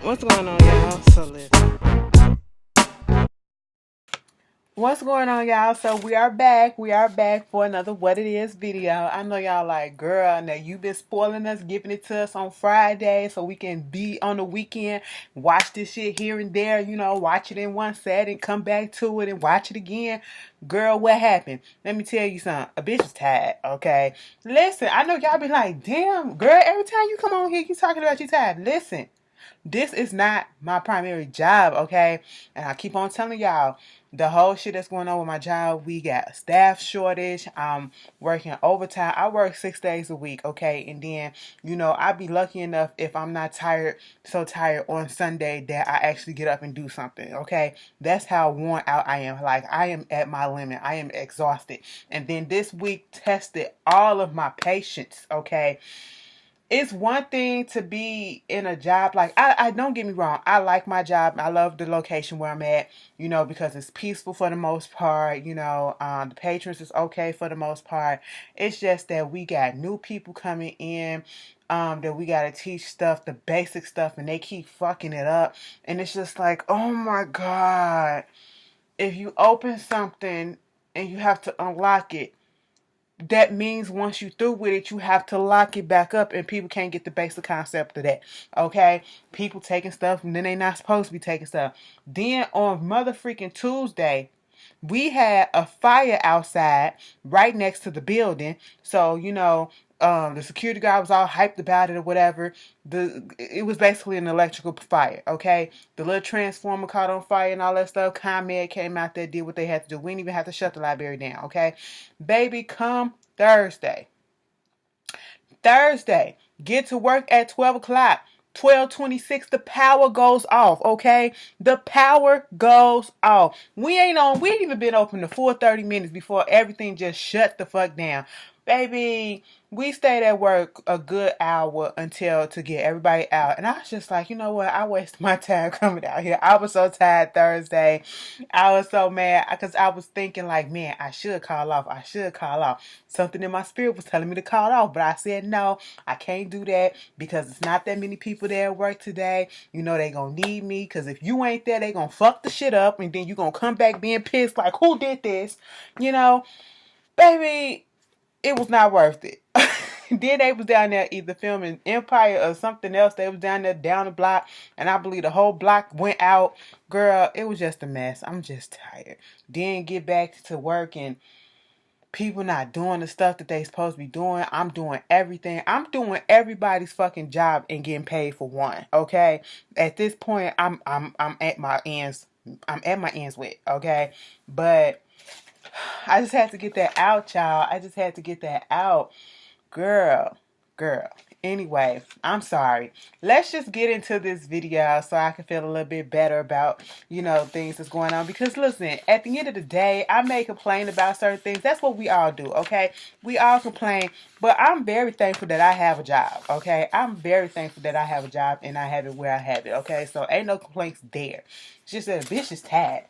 What's going on, y'all? So listen. What's going on, y'all? So we are back. We are back for another What It Is video. I know y'all like, girl, now you been spoiling us, giving it to us on Friday so we can be on the weekend, watch this shit here and there, watch it in one set and come back to it and watch it again. Girl, what happened? Let me tell you something. A bitch is tired, okay? Listen, I know y'all be like, damn, girl, every time you come on here, you talking about you tired. Listen. This is not my primary job, okay? And I keep on telling y'all the whole shit that's going on with my job. We got a staff shortage. I'm working overtime. I work 6 days a week, okay? And then, I be lucky enough if I'm not tired, so tired on Sunday that I actually get up and do something, okay? That's how worn out I am. Like, I am at my limit. I am exhausted. And then this week tested all of my patience, okay? It's one thing to be in a job like I don't get me wrong, I like my job. I love the location where I'm at, because it's peaceful for the most part. The patrons is okay for the most part. It's just that we got new people coming in, that we got to teach stuff, the basic stuff, and they keep fucking it up. And it's just like, oh my God, if you open something and you have to unlock it, that means once you through with it, you have to lock it back up, and people can't get the basic concept of that. Okay, people taking stuff and then they not supposed to be taking stuff. Then on mother freaking Tuesday, we had a fire outside right next to the building. So, the security guard was all hyped about it or whatever. It was basically an electrical fire, okay? The little transformer caught on fire and all that stuff. ComEd came out there, did what they had to do. We didn't even have to shut the library down, okay? Baby, come Thursday. Thursday, get to work at 12 o'clock. 12:26, the power goes off, okay? The power goes off. We ain't even been open the full 30 minutes before everything just shut the fuck down. Baby, we stayed at work a good hour until to get everybody out. And I was just like, you know what? I wasted my time coming out here. I was so tired Thursday. I was so mad because I was thinking like, man, I should call off. I should call off. Something in my spirit was telling me to call off. But I said, no, I can't do that because it's not that many people there at work today. They going to need me because if you ain't there, they going to fuck the shit up. And then you going to come back being pissed like, who did this? Baby, it was not worth it. Then they was down there either filming Empire or something else. They was down there down the block, and I believe the whole block went out. Girl, it was just a mess. I'm just tired. Then get back to work and people not doing the stuff that they supposed to be doing. I'm doing everything. I'm doing everybody's fucking job and getting paid for one. Okay. At this point, I'm at my ends. I'm at my ends with. Okay, but I just had to get that out, y'all. I just had to get that out. Girl. Anyway, I'm sorry. Let's just get into this video so I can feel a little bit better about, things that's going on. Because listen, at the end of the day, I may complain about certain things. That's what we all do, okay? We all complain, but I'm very thankful that I have a job, okay? I'm very thankful that I have a job and I have it where I have it, okay? So ain't no complaints there. It's just that a bitch is tired.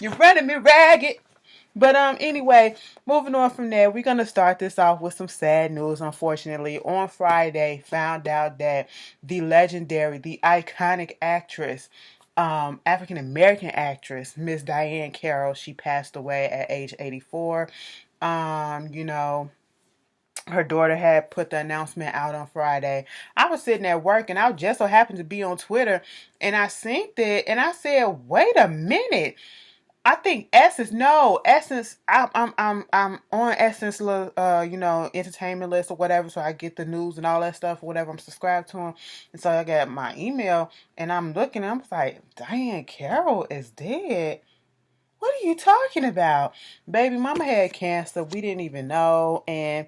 You're running me ragged. But anyway, moving on from there, we're gonna start this off with some sad news. Unfortunately, on Friday, found out that the legendary, the iconic actress, African American actress, Miss Diahann Carroll, she passed away at age 84. Her daughter had put the announcement out on Friday. I was sitting at work and I just so happened to be on Twitter and I seen it and I said, "Wait a minute." I think Essence. No, Essence. I'm on Essence, entertainment list or whatever. So I get the news and all that stuff or whatever. I'm subscribed to them, and so I got my email and I'm looking. And I'm like, Diahann Carroll is dead. What are you talking about, baby? Mama had cancer. We didn't even know, and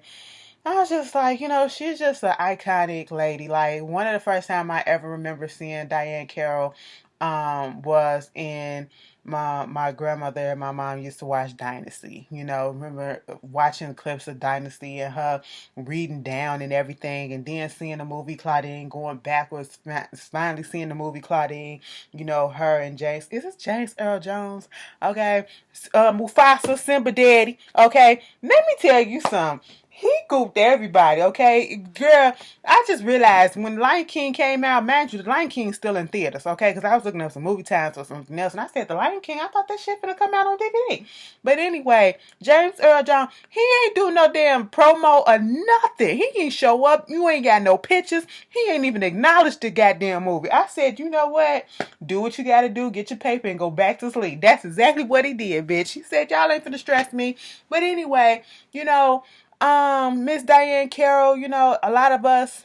I was just like, she's just an iconic lady. Like one of the first time I ever remember seeing Diahann Carroll was in my grandmother and my mom used to watch Dynasty. Remember watching clips of Dynasty and her reading down and everything, and then seeing the movie Claudine going backwards, finally seeing the movie Claudine, her and James. Is this James Earl Jones? Okay. Mufasa, Simba Daddy. Okay. Let me tell you something. He gooped everybody, okay? Girl, I just realized when Lion King came out, mind you, the Lion King's still in theaters, okay? Because I was looking up some movie times or something else, and I said, the Lion King, I thought that shit finna come out on DVD. But anyway, James Earl Jones, he ain't do no damn promo or nothing. He ain't show up. You ain't got no pictures. He ain't even acknowledged the goddamn movie. I said, you know what? Do what you gotta do, get your paper, and go back to sleep. That's exactly what he did, bitch. He said, y'all ain't finna stress me. But anyway, you know, Miss Diahann Carroll, you know, a lot of us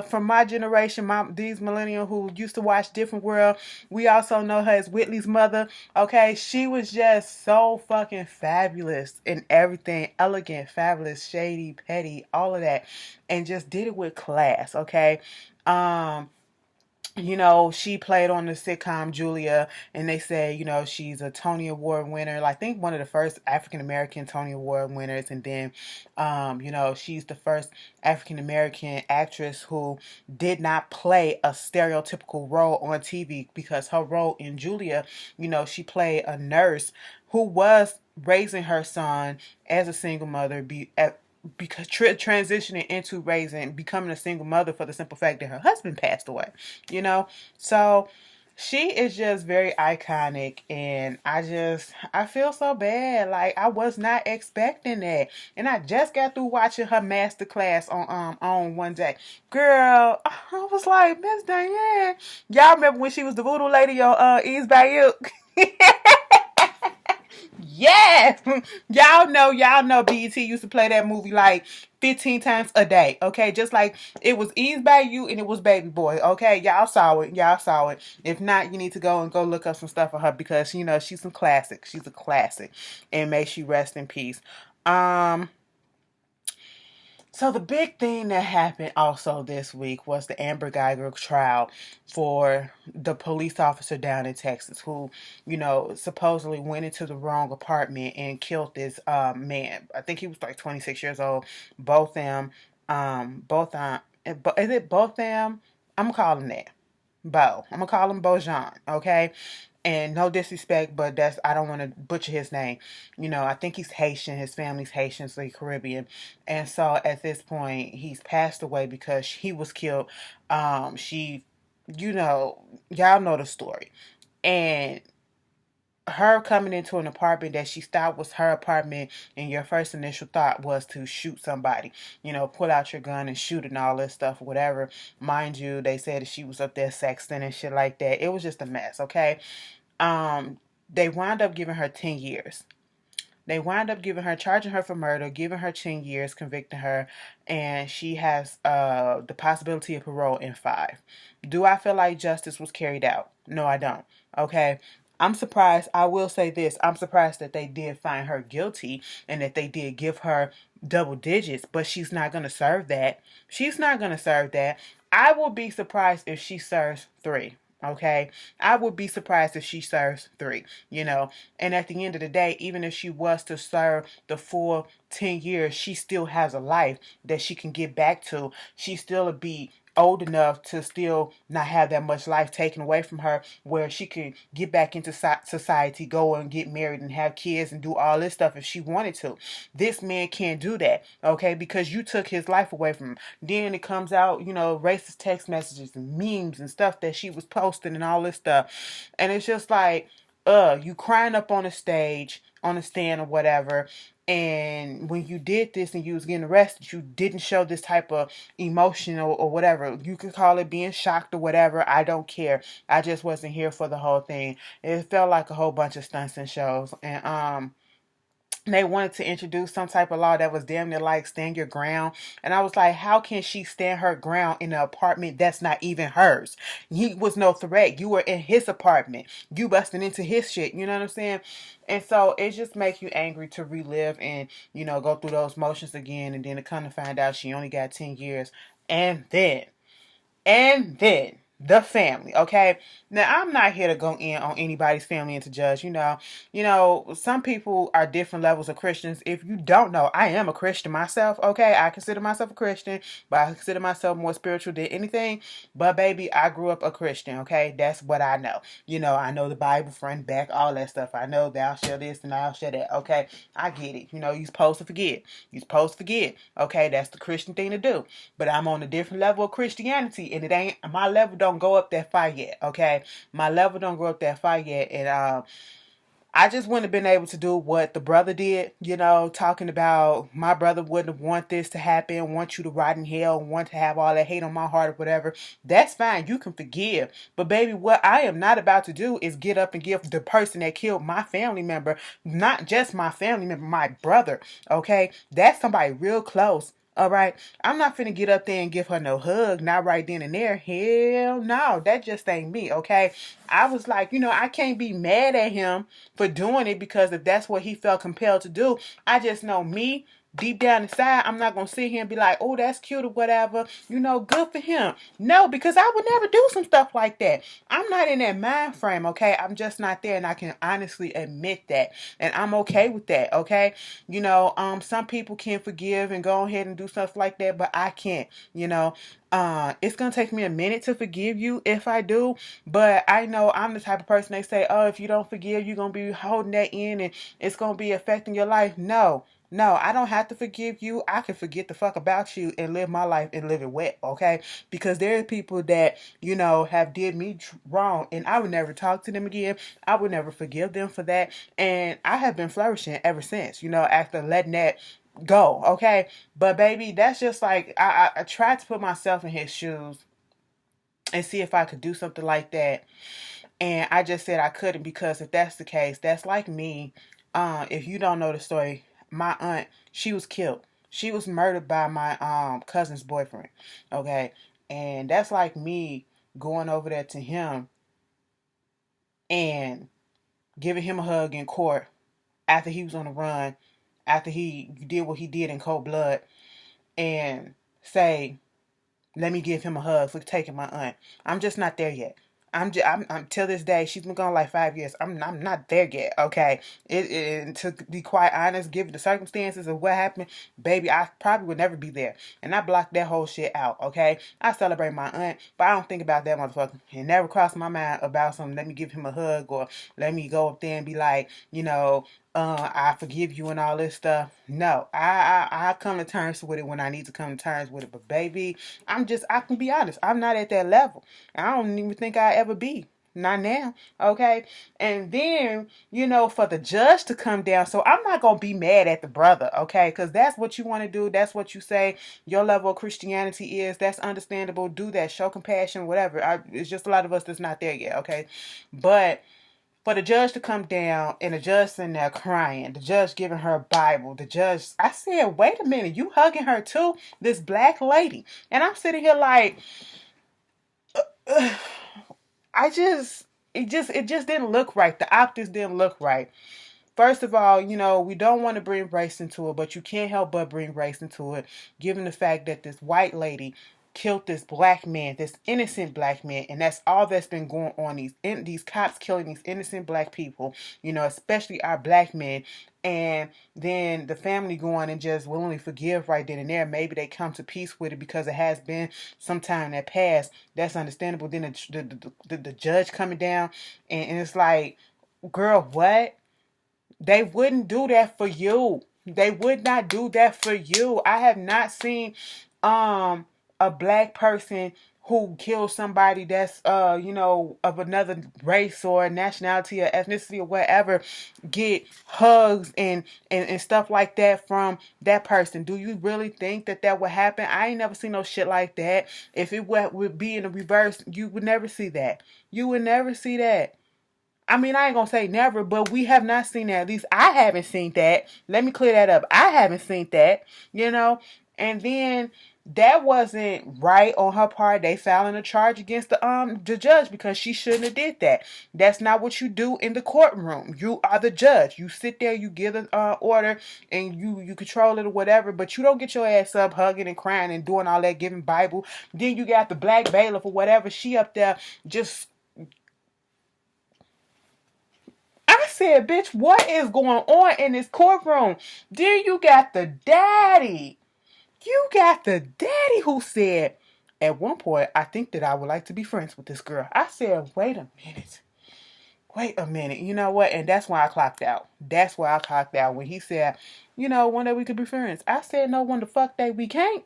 from my generation, these millennials who used to watch Different World, we also know her as Whitley's mother. Okay, she was just so fucking fabulous in everything, elegant, fabulous, shady, petty, all of that, and just did it with class. Okay, um, you know, she played on the sitcom Julia, and they say, you know, she's a Tony Award winner. Like, I think one of the first African American Tony Award winners, and then, you know, she's the first African American actress who did not play a stereotypical role on TV, because her role in Julia, you know, she played a nurse who was raising her son as a single mother, because transitioning into becoming a single mother for the simple fact that her husband passed away, you know. So she is just very iconic, and I feel so bad. Like, I was not expecting that, and I just got through watching her master class on one day. Girl, I was like, Miss Diahann, y'all remember when she was the voodoo lady on East Bayou? Yes, y'all know BET used to play that movie like 15 times a day. Okay, just like it was Eased by You and it was Baby Boy. Okay, y'all saw it. If not, you need to go look up some stuff for her, because you know she's some classic. She's a classic, and may she rest in peace. Um, so the big thing that happened also this week was the Amber Geiger trial for the police officer down in Texas who, you know, supposedly went into the wrong apartment and killed this man. I think he was like 26 years old. Both them, is it both them? I'm calling that Bo. I'm gonna call him Bojan, okay? And no disrespect, but I don't want to butcher his name. You know, I think he's Haitian. His family's Haitian, so he's Caribbean. And so at this point, he's passed away because he was killed. She, you know, y'all know the story. And her coming into an apartment that she thought was her apartment, and your first initial thought was to shoot somebody, you know, pull out your gun and shoot and all this stuff, whatever. Mind you, they said that she was up there sexting and shit like that. It was just a mess, okay? They wound up giving her 10 years. They wind up charging her for murder, giving her 10 years, convicting her, and she has the possibility of parole in 5. Do I feel like justice was carried out? No, I don't. Okay. I'm surprised. I will say this. I'm surprised that they did find her guilty and that they did give her double digits, but she's not going to serve that. She's not going to serve that. I will be surprised if she serves 3. Okay. I would be surprised if she serves 3, you know. And at the end of the day, even if she was to serve the full 10 years, she still has a life that she can get back to. She still would be old enough to still not have that much life taken away from her, where she could get back into society, go and get married and have kids and do all this stuff if she wanted to. This man can't do that, okay, because you took his life away from him. Then it comes out, you know, racist text messages and memes and stuff that she was posting and all this stuff. And it's just like, you crying up on a stage, on a stand or whatever, and when you did this and you was getting arrested, you didn't show this type of emotion or whatever. You could call it being shocked or whatever. I don't care. I just wasn't here for the whole thing. It felt like a whole bunch of stunts and shows. And they wanted to introduce some type of law that was damn near like stand your ground. And I was like, how can she stand her ground in an apartment that's not even hers? He was no threat. You were in his apartment. You busting into his shit. You know what I'm saying? And so it just makes you angry to relive and, you know, go through those motions again. And then to come to find out she only got 10 years. And then the family, okay? Now, I'm not here to go in on anybody's family and to judge, some people are different levels of Christians. If you don't know, I am a Christian myself, okay? I consider myself a Christian, but I consider myself more spiritual than anything. But baby, I grew up a Christian, okay? That's what I know. I know the Bible front, back, all that stuff. I know thou shall this and thou shall that, okay? I get it. You're supposed to forget. You're supposed to forget, okay? That's the Christian thing to do. But I'm on a different level of Christianity, and my level don't go up that far yet, okay? My level don't go up that far yet, and I just wouldn't have been able to do what the brother did, talking about my brother wouldn't want this to happen, want you to rot in hell, want to have all that hate on my heart or whatever. That's fine. You can forgive. But baby, what I am not about to do is get up and give the person that killed my family member, not just my family member, my brother, okay? That's somebody real close. All right, I'm not finna get up there and give her no hug, not right then and there. Hell no, that just ain't me, okay? I was like, I can't be mad at him for doing it, because if that's what he felt compelled to do, I just know me. Deep down inside, I'm not going to sit here and be like, oh, that's cute or whatever. Good for him. No, because I would never do some stuff like that. I'm not in that mind frame, okay? I'm just not there, and I can honestly admit that. And I'm okay with that, okay? Some people can forgive and go ahead and do stuff like that, but I can't, it's going to take me a minute to forgive you if I do, but I know I'm the type of person they say, oh, if you don't forgive, you're going to be holding that in and it's going to be affecting your life. No, I don't have to forgive you. I can forget the fuck about you and live my life and live it wet, okay? Because there are people that, have did me wrong, and I would never talk to them again. I would never forgive them for that. And I have been flourishing ever since, after letting that go, okay? But baby, that's just like, I tried to put myself in his shoes and see if I could do something like that. And I just said I couldn't, because if that's the case, that's like me. If you don't know the story, my aunt, she was killed. She was murdered by my cousin's boyfriend. Okay. And that's like me going over there to him and giving him a hug in court after he was on the run, after he did what he did in cold blood, and say, let me give him a hug for taking my aunt. I'm just not there yet. I'm till this day, she's been gone like 5 years. I'm not there yet, okay? And to be quite honest, given the circumstances of what happened, baby, I probably would never be there. And I blocked that whole shit out, okay? I celebrate my aunt, but I don't think about that motherfucker. It never crossed my mind about something, let me give him a hug, or let me go up there and be like, I forgive you and all this stuff. No, I come to terms with it when I need to come to terms with it. But baby, I can be honest, I'm not at that level. I don't even think I ever be. Not now, okay? And then, for the judge to come down, so I'm not going to be mad at the brother, okay? Because that's what you want to do. That's what you say your level of Christianity is. That's understandable. Do that. Show compassion, whatever. It's just a lot of us that's not there yet, okay? But for the judge to come down and the judge sitting there crying, the judge giving her a Bible, I said, wait a minute, you hugging her too? This black lady. And I'm sitting here like, it just didn't look right. The optics didn't look right. First of all, we don't want to bring race into it, but you can't help but bring race into it, given the fact that this white lady killed this black man, this innocent black man, and that's all that's been going on. These cops killing these innocent black people, especially our black men, and then the family going and just willingly forgive right then and there. Maybe they come to peace with it because it has been some time that passed. That's understandable. Then the judge coming down, and it's like, girl, what? They wouldn't do that for you. They would not do that for you. I have not seen a black person who kills somebody that's of another race or nationality or ethnicity or whatever get hugs and stuff like that from that person. Do you really think that would happen? I ain't never seen no shit like that. If it would be in the reverse, you would never see that. You would never see that. I mean, I ain't gonna say never, but we have not seen that. At least I haven't seen that. Let me clear that up. I haven't seen that, And then that wasn't right on her part. They filing a charge against the judge because she shouldn't have did that. That's not what you do in the courtroom. You are the judge. You sit there, you give the order, and you control it or whatever. But you don't get your ass up hugging and crying and doing all that, giving Bible. Then you got the black bailiff or whatever. She up there just. I said, bitch, what is going on in this courtroom? Then you got the daddy. You got the daddy who said, at one point, I think that I would like to be friends with this girl. I said, wait a minute. Wait a minute. You know what? And that's why I clocked out. That's why I clocked out when he said, one day we could be friends. I said, no, when the fuck day we can't.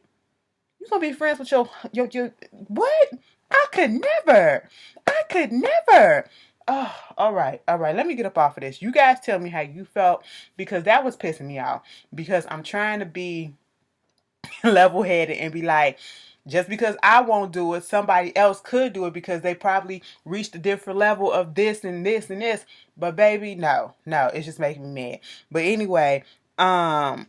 You gonna be friends with your what? I could never. I could never. Oh, all right. Let me get up off of this. You guys tell me how you felt because that was pissing me off. Because I'm trying to be level-headed and be like, just because I won't do it, somebody else could do it because they probably reached a different level of this and this and this. But baby, no, it's just making me mad. But anyway,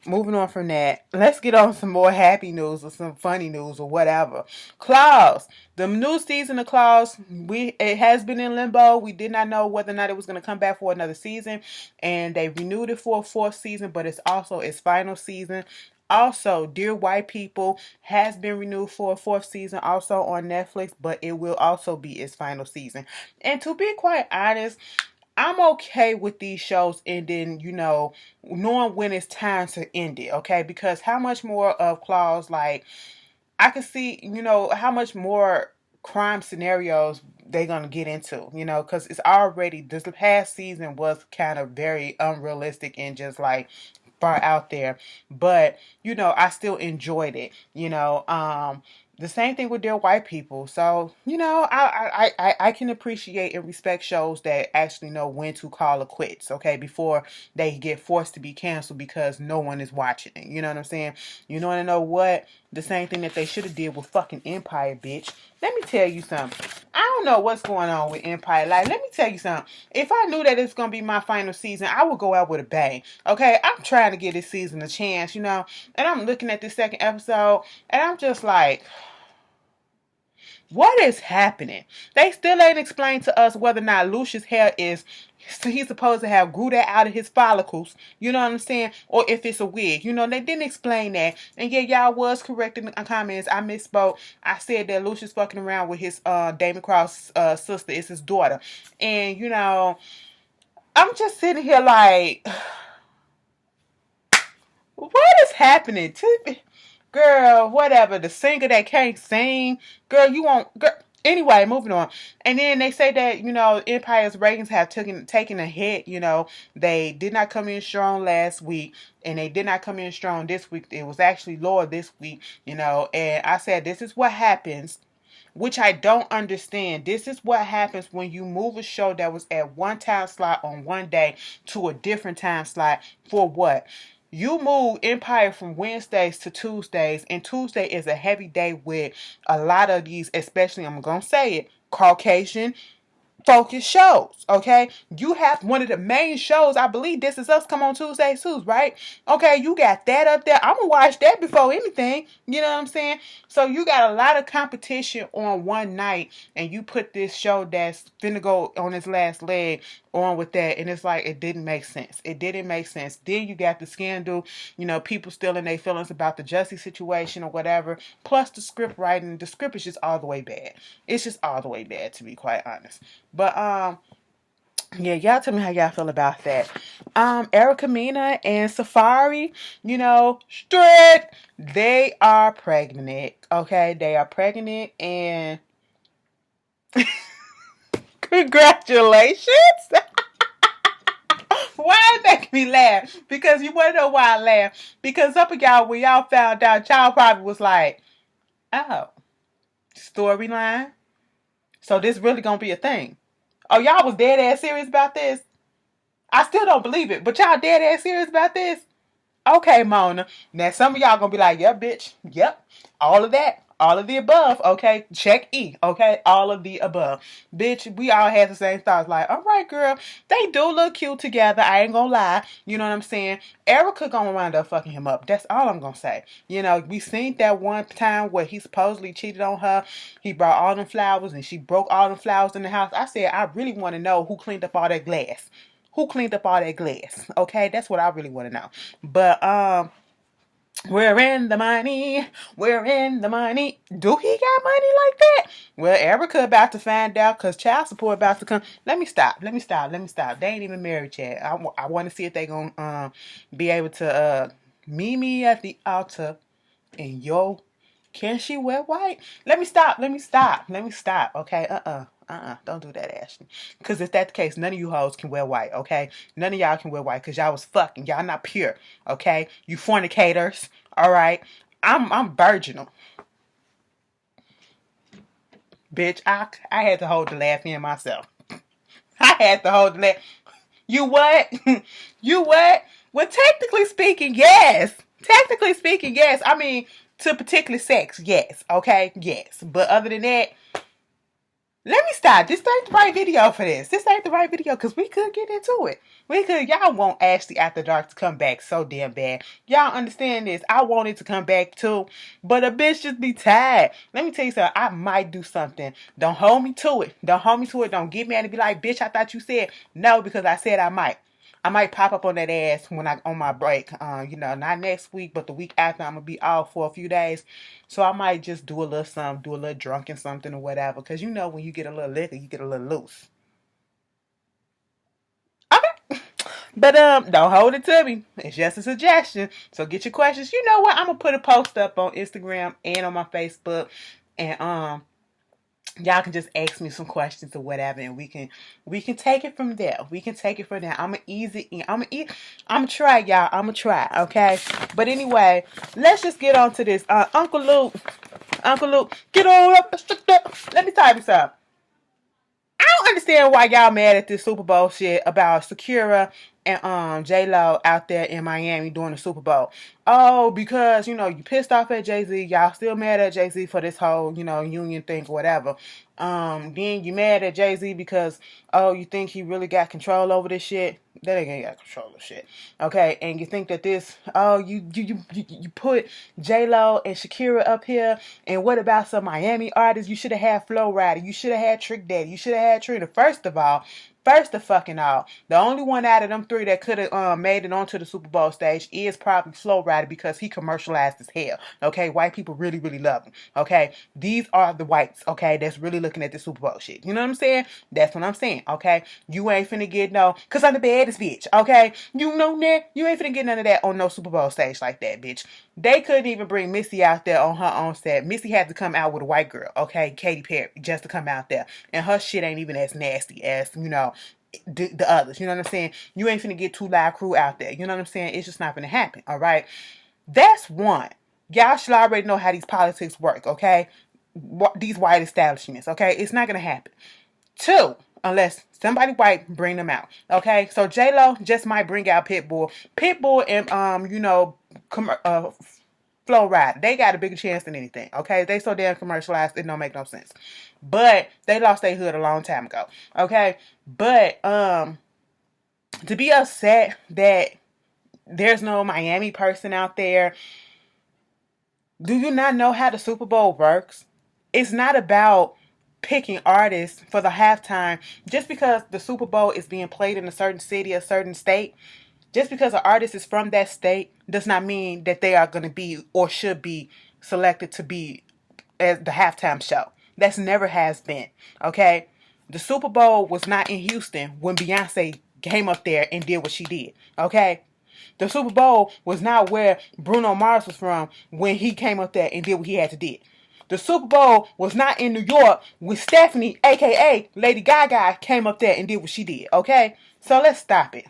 moving on from that, let's get on some more happy news or some funny news or whatever. Klaus, the new season of Klaus, it has been in limbo. We did not know whether or not it was going to come back for another season, and they renewed it for a fourth season, but it's also its final season. Also, Dear White People has been renewed for a fourth season, also on Netflix, but it will also be its final season. And to be quite honest, I'm okay with these shows ending, knowing when it's time to end it, okay? Because how much more of Klaus, like, I can see, how much more crime scenarios they're going to get into, because it's already, this past season was kind of very unrealistic and just like far out there, but I still enjoyed it. The same thing with Dear White People. So I can appreciate and respect shows that actually know when to call it quits, okay, before they get forced to be canceled because no one is watching it. You know what I'm saying? You want to know what? The same thing that they should have did with fucking Empire, bitch. Let me tell you something. I don't know what's going on with Empire. Like, let me tell you something. If I knew that it's going to be my final season, I would go out with a bang. Okay? I'm trying to give this season a chance, and I'm looking at the second episode, and I'm just like, what is happening? They still ain't explained to us whether or not Lucius' hair is, he's supposed to have grew that out of his follicles, you know what I'm saying? Or if it's a wig. They didn't explain that. And yeah, y'all was correct in the comments. I misspoke. I said that Lucius fucking around with his Damon Cross sister. It's his daughter. And, I'm just sitting here like, what is happening? Girl, whatever. The singer that can't sing. Girl, you won't. Girl. Anyway, moving on. And then they say that, Empire's ratings have taken a hit. They did not come in strong last week. And they did not come in strong this week. It was actually lower this week. And I said, this is what happens. Which I don't understand. This is what happens when you move a show that was at one time slot on one day to a different time slot. For what? You move Empire from Wednesdays to Tuesdays, and Tuesday is a heavy day with a lot of these, especially, I'm going to say it, Caucasian focus shows, okay? You have one of the main shows, I believe This Is Us, come on Tuesdays too, right? Okay, you got that up there. I'm gonna watch that before anything, you know what I'm saying? So you got a lot of competition on one night, and you put this show that's finna go on its last leg on with that, and it's like, it didn't make sense. It didn't make sense. Then you got the scandal, people still in their feelings about the Jussie situation or whatever, plus the script writing. The script is just all the way bad. It's just all the way bad, to be quite honest. But yeah, y'all tell me how y'all feel about that. Erica Mena and Safari, straight, they are pregnant. Okay, they are pregnant, and congratulations. Why it make me laugh? Because you wanna know why I laugh? Because some of y'all, when y'all found out, y'all probably was like, oh, storyline. So this really gonna be a thing. Oh, y'all was dead ass serious about this? I still don't believe it, but y'all dead ass serious about this? Okay, Mona. Now some of y'all gonna be like, yep, bitch. Yep. All of that. All of the above, okay? Check E, okay? All of the above. Bitch, we all had the same thoughts. Like, all right, girl, they do look cute together. I ain't gonna lie. You know what I'm saying? Erica gonna wind up fucking him up. That's all I'm gonna say. You know, we seen that one time where he supposedly cheated on her. He brought all them flowers and she broke all them flowers in the house. I said, I really want to know who cleaned up all that glass. Who cleaned up all that glass? Okay, that's what I really want to know. But we're in the money. We're in the money. Do he got money like that? Well, Erica about to find out because child support about to come. Let me stop. They ain't even married yet. I want to see if they gonna be able to meet me at the altar and yo, can she wear white? Let me stop. Okay, don't do that, Ashley. Because if that's the case, none of you hoes can wear white, okay? None of y'all can wear white because y'all was fucking. Y'all not pure, okay? You fornicators, all right? I'm virginal. Bitch, I had to hold the laugh in myself. I had to hold the laugh. You what? You what? Well, technically speaking, yes. I mean, to particular sex, yes. Okay, yes. But other than that, let me stop. This ain't the right video for this. This ain't the right video because we could get into it. We could. Y'all want Ashley After Dark to come back so damn bad. Y'all understand this. I want it to come back too. But a bitch just be tired. Let me tell you something. I might do something. Don't hold me to it. Don't get mad and be like, bitch, I thought you said no because I said I might. I might pop up on that ass when I on my break. Not next week, but the week after. I'm gonna be off for a few days, so I might just do a little something, do a little drunken something or whatever. Cause when you get a little liquor, you get a little loose. Okay, but don't hold it to me. It's just a suggestion. So get your questions. You know what? I'm gonna put a post up on Instagram and on my Facebook, and y'all can just ask me some questions or whatever, and we can take it from there. I'm gonna try, y'all. I'm gonna try, okay? But anyway, let's just get on to this. Uncle Luke, get on up. Let me tell you something. I don't understand why y'all mad at this Super Bowl shit about Shakira and J-Lo out there in Miami doing the Super Bowl. Oh, because, you pissed off at Jay-Z. Y'all still mad at Jay-Z for this whole, union thing or whatever. Then you mad at Jay-Z because, oh, you think he really got control over this shit? That ain't got control of shit. Okay, and you think that you put J-Lo and Shakira up here, and what about some Miami artists? You should have had Flo Rida. You should have had Trick Daddy. You should have had Trina. First of fucking all, the only one out of them three that could have made it onto the Super Bowl stage is probably Flo Rida because he commercialized as hell. Okay, white people really, really love him. Okay, these are the whites. Okay, that's really looking at the Super Bowl shit. You know what I'm saying? That's what I'm saying. Okay, you ain't finna get cause I'm the baddest bitch. Okay, you know that you ain't finna get none of that on no Super Bowl stage like that, bitch. They couldn't even bring Missy out there on her own set. Missy had to come out with a white girl. Okay, Katy Perry, just to come out there, and her shit ain't even as nasty as the others. You know what I'm saying? You ain't finna get Two Live Crew out there. You know what I'm saying? It's just not gonna happen. All right, that's one. Y'all should already know how these politics work. Okay, these white establishments. Okay, it's not gonna happen. Two, unless somebody white bring them out. Okay, so J-Lo just might bring out Pitbull and Flo Rida. They got a bigger chance than anything. Okay, they so damn commercialized it don't make no sense. But they lost their hood a long time ago. Okay, but to be upset that there's no Miami person out there. Do you not know how the Super Bowl works? It's not about picking artists for the halftime. Just because the Super Bowl is being played in a certain city, a certain state, just because an artist is from that state does not mean that they are going to be or should be selected to be as the halftime show. That's never has been. Okay? The Super Bowl was not in Houston when Beyonce came up there and did what she did. Okay? The Super Bowl was not where Bruno Mars was from when he came up there and did what he had to do. The Super Bowl was not in New York when Stephanie, a.k.a. Lady Gaga, came up there and did what she did, okay? So let's stop it.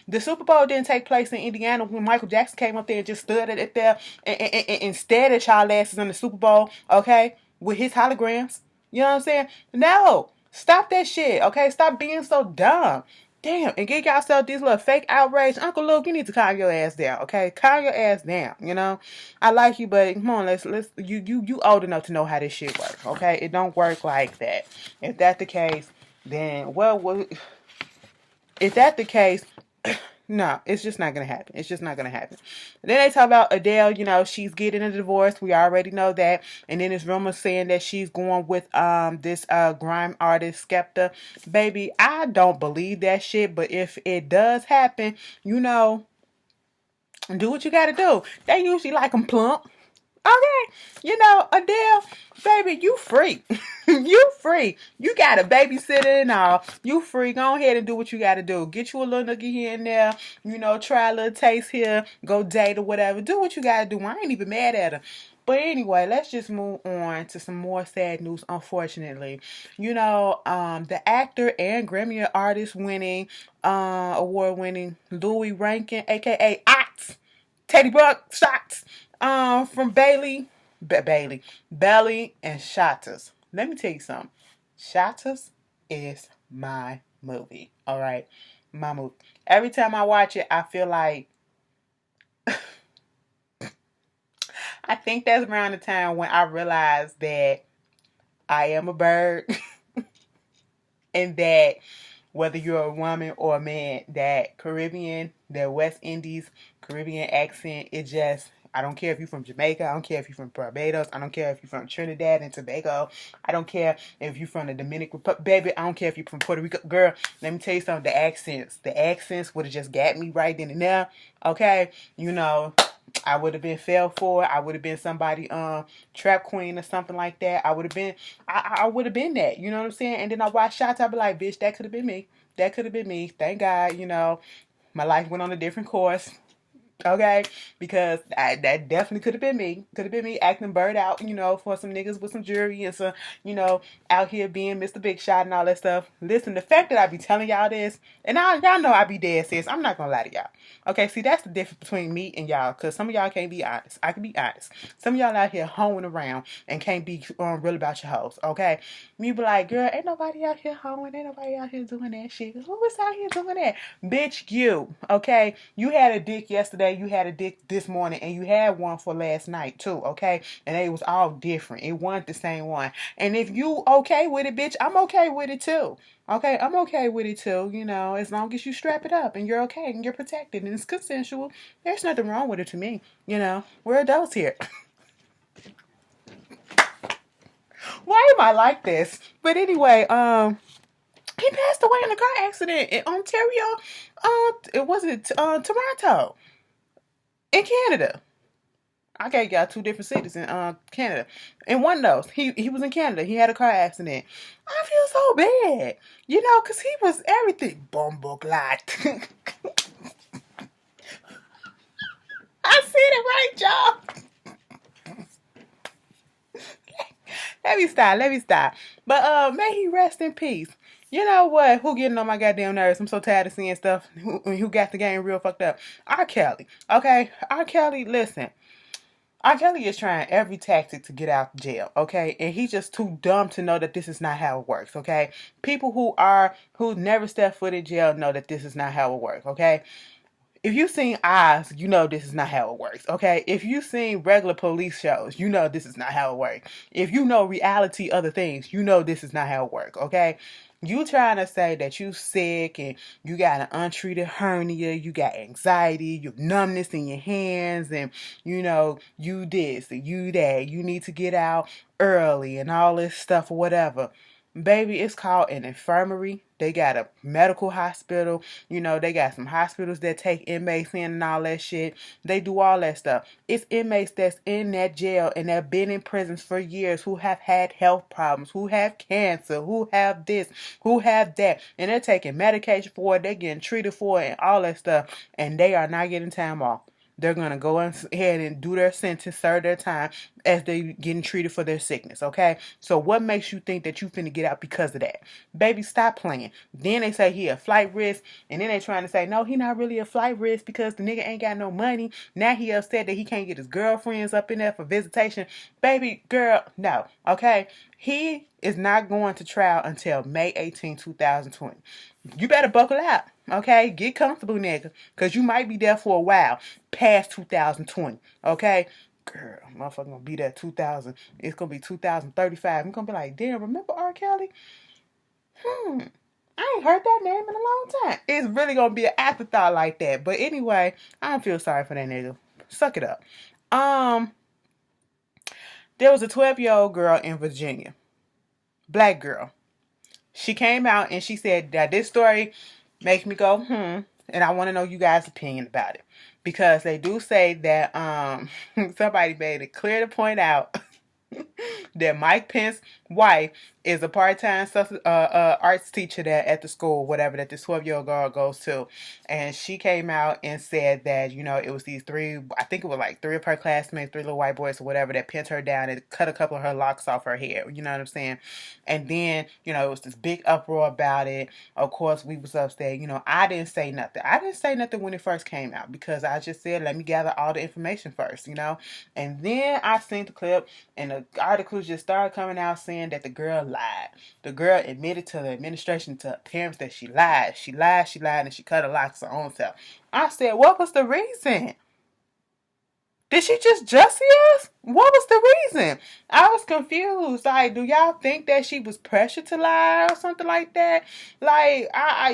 The Super Bowl didn't take place in Indiana when Michael Jackson came up there and just stood it there and stared at y'all asses in the Super Bowl, okay? With his holograms. You know what I'm saying? No. Stop that shit, okay? Stop being so dumb. Damn, and get yourself these little fake outrage. Uncle Luke, you need to calm your ass down, okay? Calm your ass down, you know? I like you, but come on, let's you old enough to know how this shit works, okay? It don't work like that. If that's the case, then if that's the case, no, it's just not gonna happen. It's just not gonna happen. Then they talk about Adele, you know, she's getting a divorce. We already know that. And then there's rumors saying that she's going with this grime artist Skepta. Baby, I don't believe that shit, but if it does happen, you know, do what you gotta do. They usually like them plump. Okay, you know, Adele, baby, you free. You free. You got a babysitter and all. You free. Go ahead and do what you got to do. Get you a little nookie here and there. You know, try a little taste here. Go date or whatever. Do what you got to do. I ain't even mad at her. But anyway, let's just move on to some more sad news, unfortunately. You know, the actor and Grammy artist winning, award winning Louis Rankin, aka Ox, Teddy Buck Shots, from Belly and Shatters. Let me tell you something. Shatters is my movie. All right, my movie. Every time I watch it, I feel like I think that's around the time when I realized that I am a bird, and that whether you're a woman or a man, that Caribbean, that West Indies Caribbean accent, it just, I don't care if you're from Jamaica, I don't care if you're from Barbados, I don't care if you're from Trinidad and Tobago, I don't care if you're from the Dominican Republic, baby, I don't care if you're from Puerto Rico, girl, let me tell you something, the accents would have just got me right then and there, okay, you know, I would have been fell for it. I would have been somebody trap queen or something like that. I would have been I would have been that. You know what I'm saying? And then I watch shots, I'd be like, bitch, that could have been me. That could have been me. Thank God, you know, my life went on a different course. Okay, because that definitely could have been me. Could have been me acting bird out, you know, for some niggas with some jewelry and some, you know, out here being Mr. Big Shot and all that stuff. Listen, the fact that I be telling y'all this, and y'all know I be dead serious. I'm not gonna lie to y'all. Okay, see, that's the difference between me and y'all, because some of y'all can't be honest. I can be honest. Some of y'all out here hoeing around and can't be real about your hoes. Okay, me be like, girl, ain't nobody out here hoeing, ain't nobody out here doing that shit. Who was out here doing that? Bitch, you. Okay, you had a dick yesterday, you had a dick this morning, and you had one for last night too. Okay, and it was all different. It wasn't the same one. And if you okay with it, bitch, I'm okay with it too. Okay, I'm okay with it too, you know, as long as you strap it up and you're okay and you're protected and it's consensual. There's nothing wrong with it to me, you know. We're adults here. Why am I like this? But anyway, he passed away in a car accident in Ontario. It wasn't Toronto, in Canada. I got two different cities in Canada. And one of those, he was in Canada. He had a car accident. I feel so bad, you know, because he was everything. Bumbleclot. I said it right, y'all. Let me stop. But may he rest in peace. You know what? Who getting on my goddamn nerves? I'm so tired of seeing stuff. Who got the game real fucked up? R. Kelly. Okay? R. Kelly, listen. R. Kelly is trying every tactic to get out of jail, okay? And he's just too dumb to know that this is not how it works, okay? People who never step foot in jail know that this is not how it works, okay? If you've seen Oz, you know this is not how it works, okay? If you've seen regular police shows, you know this is not how it works. If you know reality other things, you know this is not how it works, okay? You trying to say that you sick and you got an untreated hernia, you got anxiety, you numbness in your hands, and you know, you this and you that, you need to get out early and all this stuff or whatever. Baby, it's called an infirmary. They got a medical hospital. You know, they got some hospitals that take inmates in and all that shit. They do all that stuff. It's inmates that's in that jail and that been in prisons for years who have had health problems, who have cancer, who have this, who have that. And they're taking medication for it. They're getting treated for it and all that stuff. And they are not getting time off. they're going to go ahead and do their sentence, serve their time as they getting treated for their sickness, okay? So what makes you think that you finna get out because of that? Baby, stop playing. Then they say he a flight risk, and then they trying to say, no, he not really a flight risk because the nigga ain't got no money. Now he upset that he can't get his girlfriends up in there for visitation. Baby, girl, no, okay? He is not going to trial until May 18, 2020. You better buckle out, okay? Get comfortable, nigga, because you might be there for a while, past 2020, okay? Girl, motherfucker gonna be there 2000. It's gonna be 2035. I'm gonna be like, damn, remember R. Kelly? I ain't heard that name in a long time. It's really gonna be an afterthought like that. But anyway, I don't feel sorry for that nigga. Suck it up. There was a 12-year-old girl in Virginia. Black girl. She came out and she said that this story makes me go, and I want to know you guys' opinion about it. Because they do say that somebody made it clear to point out that Mike Pence's wife is a part-time arts teacher there at the school, whatever, that this 12-year-old girl goes to. And she came out and said that, it was these three, I think it was like three of her classmates, three little white boys or whatever, that pinned her down and cut a couple of her locks off her hair. You know what I'm saying? And then, it was this big uproar about it. Of course, we was upset. I didn't say nothing. I didn't say nothing when it first came out because I just said, let me gather all the information first, And then I seen the clip and the articles just started coming out saying that the girl lied. The girl admitted to the administration, to her parents, that she lied. She lied, and she cut her locks her own self. I said, what was the reason? Did she just see us? What was the reason? I was confused. Like, do y'all think that she was pressured to lie or something like that? Like, I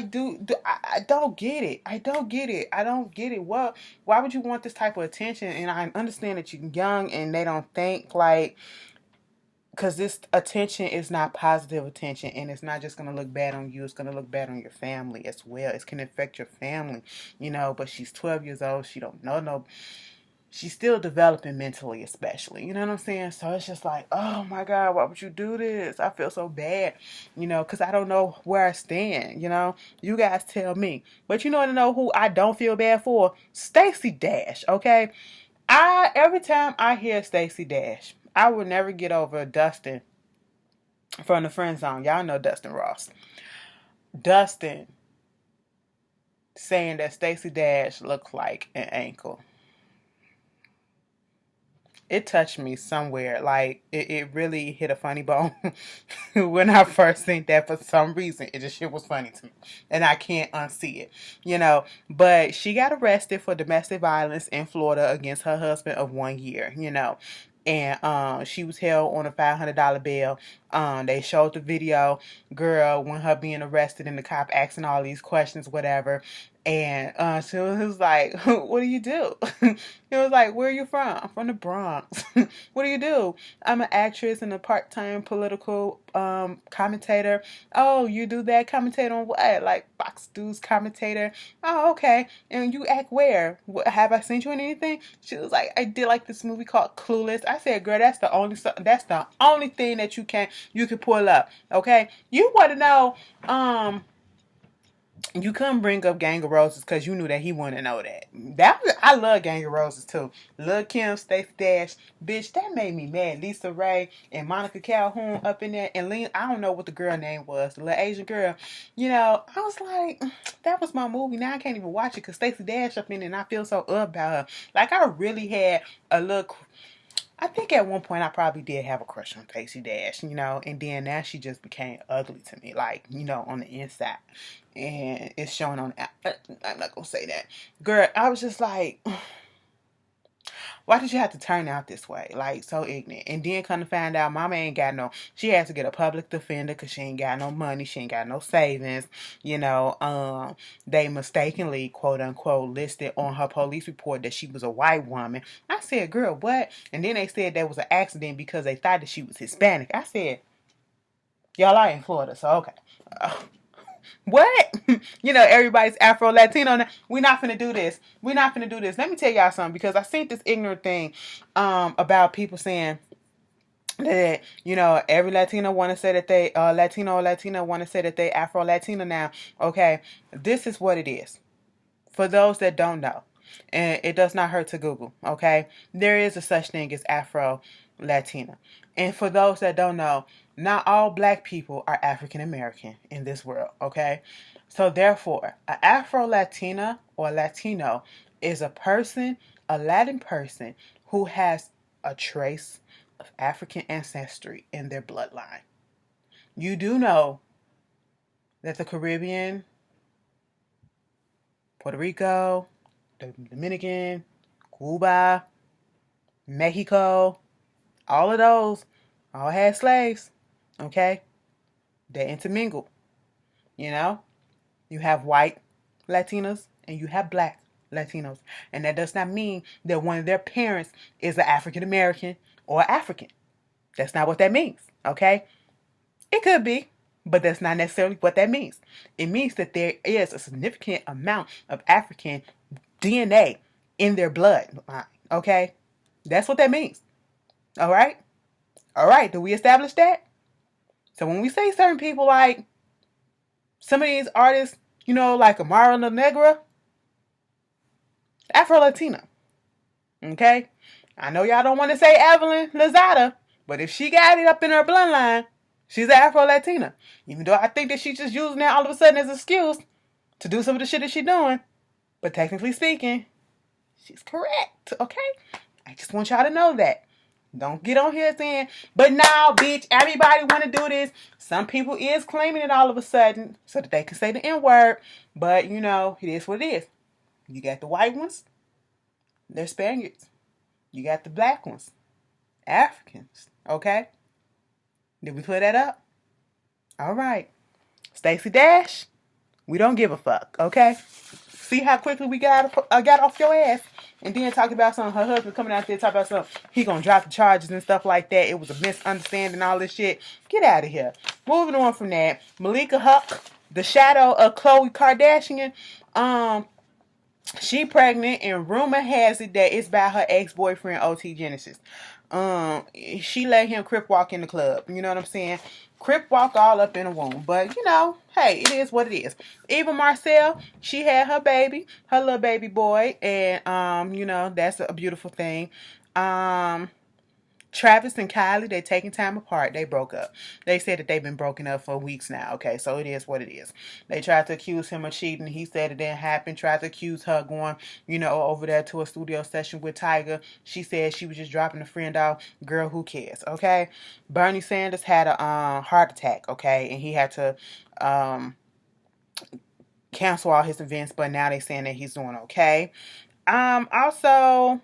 don't get it. I don't get it. Why would you want this type of attention? And I understand that you're young and they don't think like, because this attention is not positive attention, and it's not just going to look bad on you. It's going to look bad on your family as well. It can affect your family, but she's 12 years old. She don't know no. She's still developing mentally, especially. You know what I'm saying? So it's just like, oh my God, why would you do this? I feel so bad, because I don't know where I stand, You guys tell me. But you want to know who I don't feel bad for? Stacy Dash, okay? Every time I hear Stacy Dash, I will never get over Dustin from the Friend Zone. Y'all know Dustin Ross. Dustin saying that Stacy Dash looked like an ankle. It touched me somewhere. Like, it really hit a funny bone when I first seen that. For some reason, it just shit was funny to me. And I can't unsee it, But she got arrested for domestic violence in Florida against her husband of 1 year, And she was held on a $500 bail. They showed the video, girl, when her being arrested and the cop asking all these questions, whatever. And she was like, what do you do? He was like, where are you from? I'm from the Bronx. What do you do? I'm an actress and a part-time political commentator. Oh, you do that? Commentate on what? Like Fox News commentator? Oh, okay. And you act where? Have I seen you in anything? She was like, I did like this movie called Clueless. I said, girl, that's the only thing that you can pull up. Okay? You want to know, you couldn't bring up Gang of Roses because you knew that he wouldn't know that. I love Gang of Roses too. Lil' Kim, Stacey Dash, bitch, that made me mad. Lisa Ray and Monica Calhoun up in there, and I don't know what the girl name was, the little Asian girl. I was like, that was my movie. Now I can't even watch it because Stacey Dash up in there, and I feel so about her. Like, I really had a look. I think at one point I probably did have a crush on Stacey Dash, and then now she just became ugly to me, like, on the inside. And it's showing on the I'm not going to say that. Girl, I was just like, why did you have to turn out this way? Like, so ignorant. And then come to find out, mama ain't got she has to get a public defender because she ain't got no money. She ain't got no savings. They mistakenly, quote unquote, listed on her police report that she was a white woman. I said, girl, what? And then they said there was an accident because they thought that she was Hispanic. I said, y'all are in Florida, so okay. What? Everybody's Afro-Latino now. We're not finna do this. Let me tell y'all something, because I seen this ignorant thing about people saying that, every Latino want to say that they, Latino or Latina want to say that they Afro-Latina now. Okay, this is what it is. For those that don't know, And it does not hurt to Google, okay? There is a such thing as Afro-Latina. And for those that don't know, not all black people are African American in this world, okay? So therefore, an Afro-Latina or Latino is a person, a Latin person, who has a trace of African ancestry in their bloodline. You do know that the Caribbean, Puerto Rico, the Dominican, Cuba, Mexico, all of those all had slaves, okay? They intermingled, you know? You have white Latinos and you have black Latinos. And that does not mean that one of their parents is an African American or African. That's not what that means, okay? It could be, but that's not necessarily what that means. It means that there is a significant amount of African DNA in their bloodline, okay? That's what that means, all right? All right, do we establish that? So when we say certain people like some of these artists, you know, like Amara La Negra, Afro-Latina, okay? I know y'all don't want to say Evelyn Lozada, but if she got it up in her bloodline, she's an Afro-Latina. Even though I think that she's just using that all of a sudden as an excuse to do some of the shit that she's doing. But technically speaking, she's correct, okay? I just want y'all to know that. Don't get on here saying, but now, bitch, everybody want to do this. Some people is claiming it all of a sudden so that they can say the N-word. But, you know, it is what it is. You got the white ones, they're Spaniards. You got the black ones, Africans, okay? Did we clear that up? All right. Stacy Dash, we don't give a fuck, okay? See how quickly we got off your ass. And then talk about something, her husband coming out there talking about something, he gonna drop the charges and stuff like that. It was a misunderstanding, all this shit. Get out of here. Moving on from that, Malika Huck, the shadow of Khloe Kardashian, she pregnant, and rumor has it that it's by her ex-boyfriend OT Genesis. She let him crip walk in the club. You know what I'm saying? Crip walk all up in the womb. But, you know, hey, it is what it is. Eva Marcel, she had her baby, her little baby boy. And, you know, that's a beautiful thing. Travis and Kylie, they taking time apart. They broke up. They said that they've been broken up for weeks now. Okay, so it is what it is. They tried to accuse him of cheating. He said it didn't happen. Tried to accuse her going, you know, over there to a studio session with Tiger. She said she was just dropping a friend off. Girl, who cares? Okay. Bernie Sanders had a heart attack. Okay, and he had to cancel all his events, but now they're saying that he's doing okay. Also,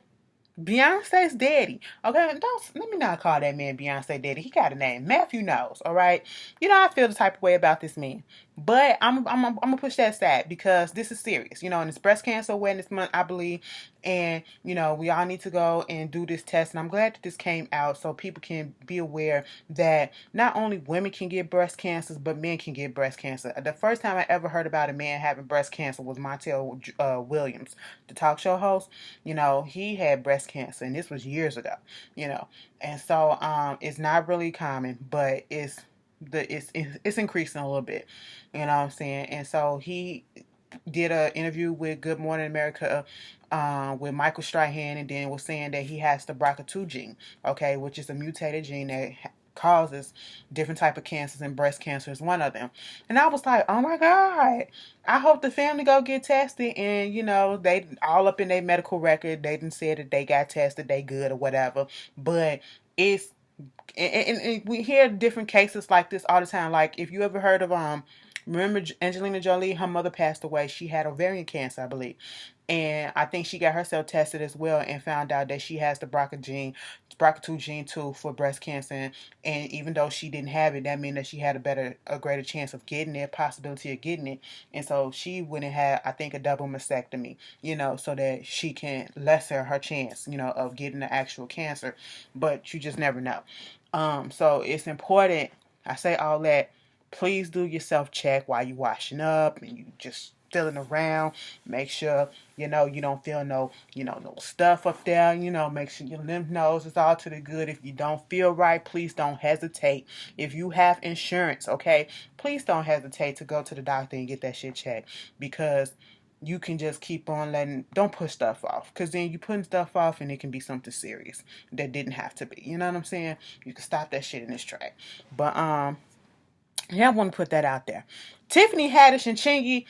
Beyonce's daddy. Okay, let me not call that man Beyonce daddy. He got a name. Matthew knows, all right? You know, I feel the type of way about this man. But I'm gonna push that aside because this is serious. You know, and it's breast cancer awareness month, I believe. And, you know, we all need to go and do this test. And I'm glad that this came out so people can be aware that not only women can get breast cancers, but men can get breast cancer. The first time I ever heard about a man having breast cancer was Montel Williams, the talk show host. You know, he had breast cancer, and this was years ago, you know. And so it's not really common, but it's increasing a little bit. You know what I'm saying? And so he did an interview with Good Morning America with Michael Strahan, and then was saying that he has the BRCA2 gene, okay, which is a mutated gene that causes different type of cancers, and breast cancer is one of them. And I was like, oh my God, I hope the family go get tested. And, you know, they all up in their medical record, they didn't say that they got tested, they good or whatever. But it's and we hear different cases like this all the time. Like, if you ever heard of remember Angelina Jolie, her mother passed away. She had ovarian cancer, I believe. And I think she got herself tested as well and found out that she has the BRCA2 gene too for breast cancer. And even though she didn't have it, that meant that she had a greater chance of getting it, possibility of getting it. And so she went and had, I think, a double mastectomy, you know, so that she can lessen her chance, you know, of getting the actual cancer. But you just never know. So it's important. I say all that. Please do your self check while you washing up and you just feeling around. Make sure, you know, you don't feel no stuff up there. You know, make sure your lymph nodes is all to the good. If you don't feel right, please don't hesitate. If you have insurance, okay, please don't hesitate to go to the doctor and get that shit checked, because you can just keep on don't push stuff off, because then you putting stuff off and it can be something serious that didn't have to be. You know what I'm saying? You can stop that shit in its track. But yeah, I want to put that out there. Tiffany Haddish and Chingy,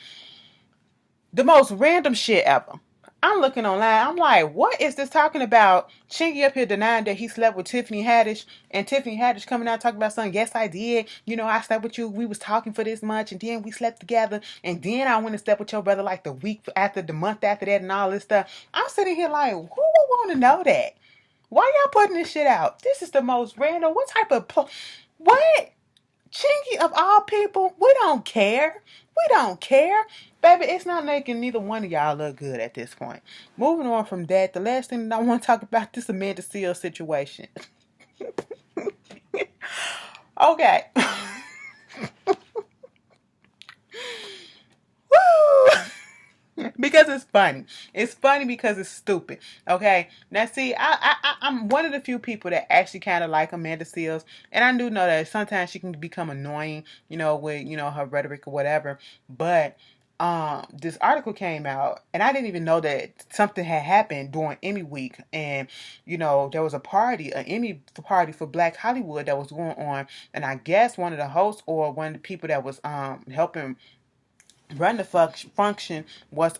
the most random shit ever. I'm looking online. I'm like, what is this talking about? Chingy up here denying that he slept with Tiffany Haddish, and Tiffany Haddish coming out talking about something. Yes, I did. You know, I slept with you. We was talking for this much, and then we slept together, and then I went and slept with your brother like the week after, the month after that, and all this stuff. I'm sitting here like, who would want to know that? Why y'all putting this shit out? This is the most random. What type of what? Chingy of all people, we don't care. We don't care. Baby, it's not making neither one of y'all look good at this point. Moving on from that, the last thing that I want to talk about, this Amanda Seales situation. Okay. Woo! Because it's funny. It's funny because it's stupid. Okay. Now, see, I'm one of the few people that actually kind of like Amanda Seales, and I do know that sometimes she can become annoying, with her rhetoric or whatever. But this article came out, and I didn't even know that something had happened during Emmy week, and there was an Emmy party for Black Hollywood that was going on, and I guess one of the hosts or one of the people that was helping run the function was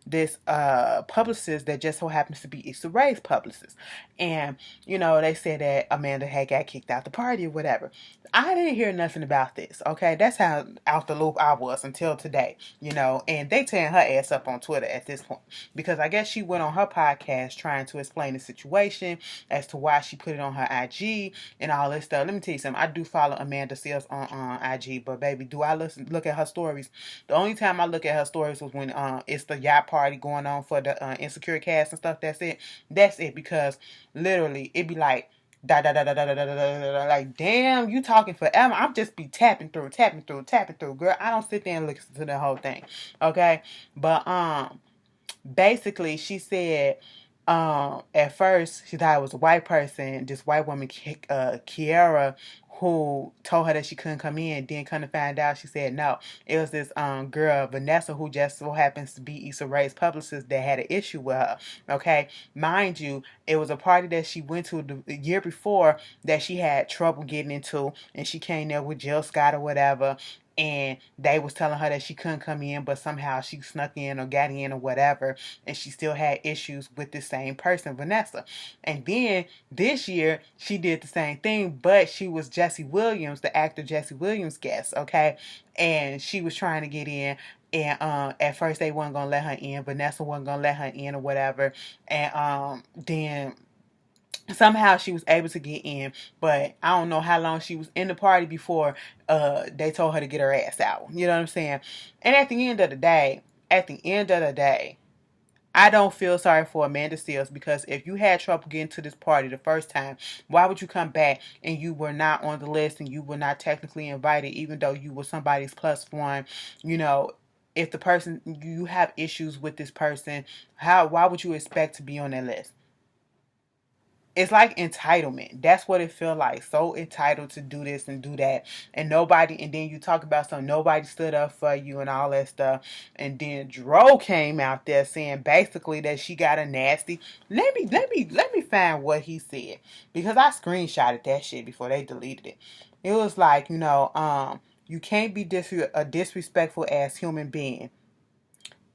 this publicist that just so happens to be Issa Rae's publicist. And they said that Amanda had got kicked out the party or whatever. I didn't hear nothing about this. Okay, that's how out the loop I was until today. And they tearing her ass up on Twitter at this point, because I guess she went on her podcast trying to explain the situation as to why she put it on her IG and all this stuff. Let me tell you something. I do follow Amanda Seales on IG, but baby, do I look at her stories? The only time I look at her stories was when it's the yacht party going on for the Insecure cast and stuff. That's it. That's it. Because literally, it be like da da da da da da da da da. Like, damn, you talking forever. I'm just be tapping through, girl. I don't sit there and listen to the whole thing. Okay, but basically, she said. At first, she thought it was a white person, this white woman, Kiara, who told her that she couldn't come in. Then come to find out, she said no. It was this girl, Vanessa, who just so happens to be Issa Rae's publicist, that had an issue with her. Okay, mind you, it was a party that she went to the year before that she had trouble getting into, and she came there with Jill Scott or whatever. And they was telling her that she couldn't come in, but somehow she snuck in or got in or whatever, and she still had issues with the same person, Vanessa. And then this year she did the same thing, but she was Jesse Williams, the actor Jesse Williams' guest, okay? And she was trying to get in, and at first they weren't gonna let her in. Vanessa wasn't gonna let her in or whatever, and then somehow she was able to get in, but I don't know how long she was in the party before they told her to get her ass out. You know what I'm saying? And at the end of the day, I don't feel sorry for Amanda Seales, because if you had trouble getting to this party the first time, why would you come back and you were not on the list and you were not technically invited, even though you were somebody's +1? If the person, you have issues with this person, why would you expect to be on that list? It's like entitlement. That's what it feels like. So entitled to do this and do that. And then you talk about something, nobody stood up for you and all that stuff. And then Dro came out there saying basically that she got a nasty. Let me find what he said, because I screenshotted that shit before they deleted it. It was like, you can't be a disrespectful ass human being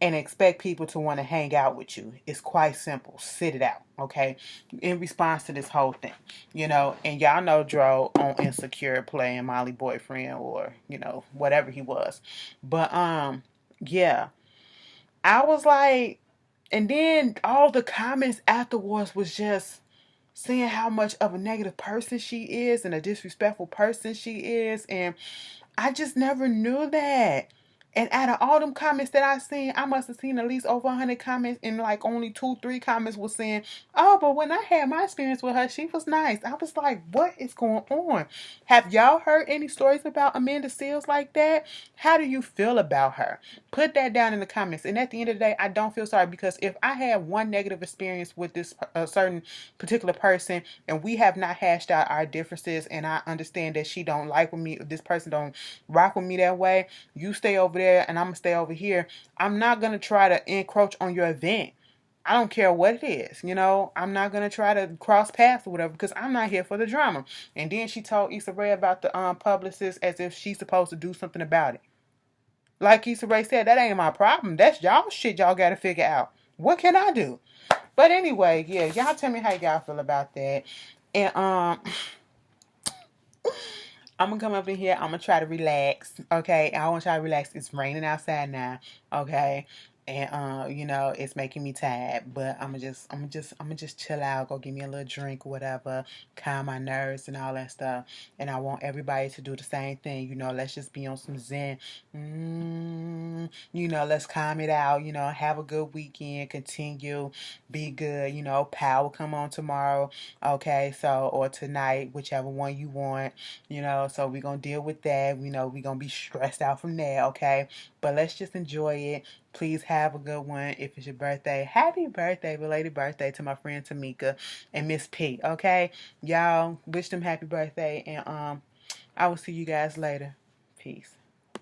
and expect people to want to hang out with you. It's quite simple. Sit it out, okay? In response to this whole thing, and y'all know Dro on Insecure playing Molly boyfriend, or, whatever he was. But, yeah. I was like, and then all the comments afterwards was just saying how much of a negative person she is and a disrespectful person she is, and I just never knew that. And out of all them comments that I seen, I must have seen at least over 100 comments, and like only 2-3 comments was saying, oh, but when I had my experience with her, she was nice. I was like, what is going on? Have y'all heard any stories about Amanda Seales like that? How do you feel about her? Put that down in the comments. And at the end of the day, I don't feel sorry, because if I had one negative experience with this certain particular person, and we have not hashed out our differences, and I understand that she don't like with me, this person don't rock with me that way, you stay over there and I'm gonna stay over here, I'm not gonna try to encroach on your event. I don't care what it is, you know. I'm not gonna try to cross paths or whatever because I'm not here for the drama. And then she told Issa Rae about the publicist as if she's supposed to do something about it. Like Issa Rae said, that ain't my problem. That's y'all shit y'all gotta figure out. What can I do? But anyway, yeah, y'all tell me how y'all feel about that. And I'm gonna come up in here. I'm gonna try to relax. Okay, I want y'all to relax. It's raining outside now. Okay, and you know, it's making me tired. But I'm gonna just chill out. Go give me a little drink, whatever, calm my nerves and all that stuff. And I want everybody to do the same thing. You know, let's just be on some zen. You know, let's calm it out. You know, have a good weekend. Continue, be good. You know, power come on tomorrow. Okay, so or tonight, whichever one you want. You know, so we're gonna deal with that. You know, we're gonna be stressed out from there, okay? But let's just enjoy it. Please have a good one. If it's your birthday, happy birthday, belated birthday to my friend Tamika and Miss P, okay? Y'all wish them happy birthday, and I will see you guys later. Peace.